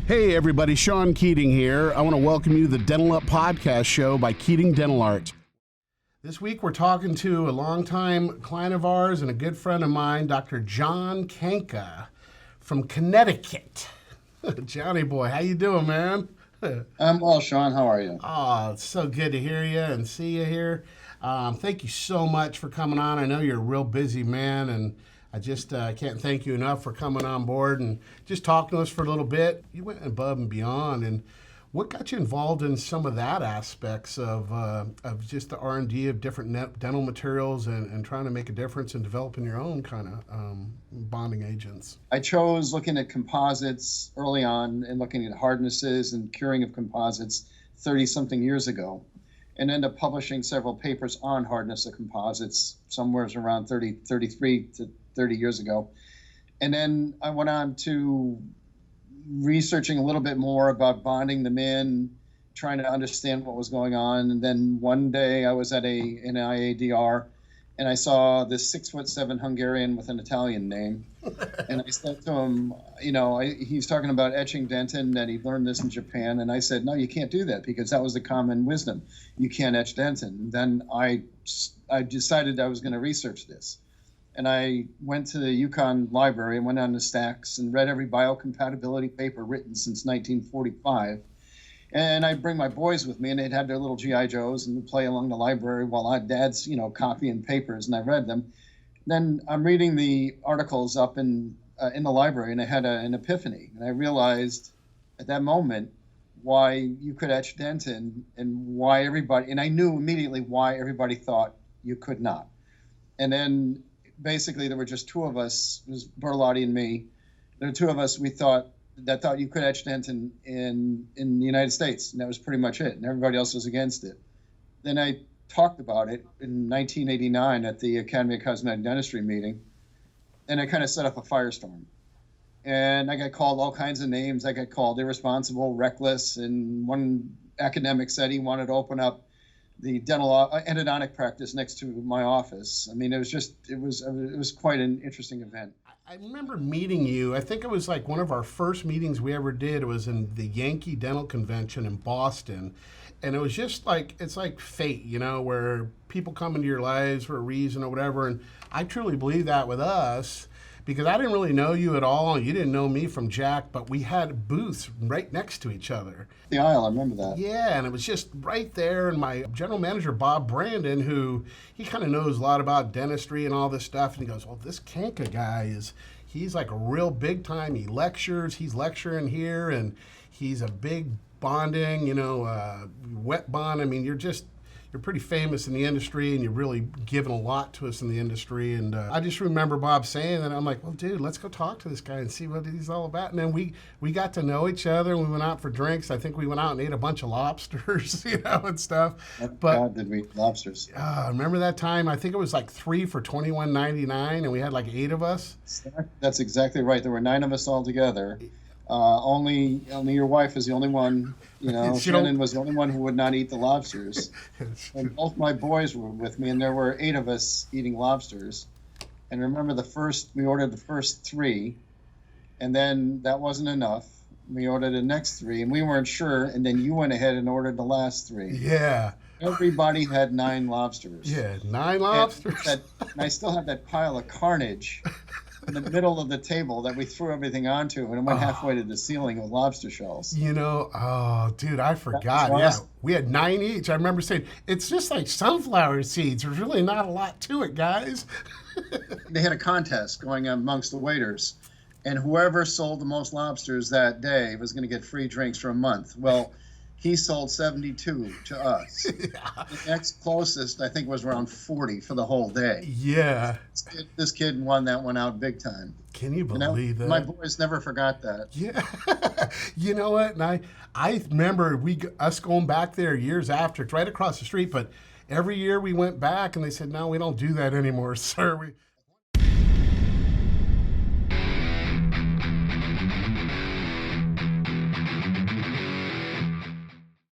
Hey everybody, Sean Keating here. I want to welcome you to the Dental Up podcast show by Keating Dental Art. This week we're talking to a longtime client of ours and a good friend of mine, Dr. John Kanca from Connecticut. Johnny boy, how you doing, man? I'm well, Sean. How are you? Oh, it's so good to hear you and see you here. Thank you so much for coming on. I know you're a real busy man, and I just can't thank you enough for coming on board and just talking to us for a little bit. You went above and beyond, and what got you involved in some of that aspects of just the R&D of different dental materials and trying to make a difference in developing your own kind of bonding agents? I chose looking at composites early on and looking at hardnesses and curing of composites 30-something years ago, and ended up publishing several papers on hardness of composites somewhere around 33 to 30 years ago. And then I went on to researching a little bit more about bonding them in, trying to understand what was going on. And then one day I was at an IADR, and I saw this 6'7" Hungarian with an Italian name. And I said to him, he's talking about etching dentin, that he learned this in Japan. And I said, no, you can't do that, because that was the common wisdom. You can't etch dentin. And then I decided I was going to research this. And I went to the Yukon Library and went on the stacks and read every biocompatibility paper written since 1945. And I'd bring my boys with me, and they'd have their little G.I. Joes and we'd play along the library while Dad's, copying papers, and I read them. Then I'm reading the articles up in the library, and I had an epiphany. And I realized at that moment why you could etch dentin and why everybody, and I knew immediately why everybody thought you could not. And then basically there were just two of us, it was Berlotti and me. There were two of us thought you could etch dentin in the United States, and that was pretty much it, and everybody else was against it. Then I talked about it in 1989 at the Academy of Cosmetic Dentistry meeting, and I kind of set up a firestorm. And I got called all kinds of names. I got called irresponsible, reckless, and one academic said he wanted to open up the dental endodontic practice next to my office. I mean, it was quite an interesting event. I remember meeting you. I think it was like one of our first meetings we ever did. It was in the Yankee Dental Convention in Boston. And it was just like, it's like fate, where people come into your lives for a reason or whatever. And I truly believe that with us, because I didn't really know you at all. You didn't know me from Jack, but we had booths right next to each other. The aisle, I remember that. Yeah, and it was just right there. And my general manager, Bob Brandon, who he kind of knows a lot about dentistry and all this stuff, and he goes, well, this Kanca guy he's like a real big time. He lectures, he's lecturing here, and he's a big bonding, wet bond. I mean, you're pretty famous in the industry, and you're really given a lot to us in the industry. And I just remember Bob saying that. I'm like, well, dude, let's go talk to this guy and see what he's all about. And then we got to know each other, and we went out for drinks. I think we went out and ate a bunch of lobsters, and stuff. God, did we eat lobsters? Remember that time? I think it was like 3 for $21.99, and we had like 8 of us. That's exactly right. There were 9 of us all together. Only your wife is the only one, Shannon was the only one who would not eat the lobsters. And both my boys were with me, and there were 8 of us eating lobsters. And remember we ordered the first 3, and then that wasn't enough. We ordered the next 3, and we weren't sure, and then you went ahead and ordered the last 3. Yeah. Everybody had 9 lobsters. Yeah, 9 lobsters. And I still have that pile of carnage in the middle of the table that we threw everything onto, and it went halfway to the ceiling with lobster shells. Oh, dude, I forgot. Yeah, we had 9 each. I remember saying, it's just like sunflower seeds. There's really not a lot to it, guys. They had a contest going on amongst the waiters, and whoever sold the most lobsters that day was going to get free drinks for a month. Well, he sold 72 to us. Yeah. The next closest, I think, was around 40 for the whole day. Yeah. This kid won that one out big time. Can you believe that? My boys never forgot that. Yeah. You know what? And I remember us going back there years after. It's right across the street, but every year we went back and they said, no, we don't do that anymore, sir.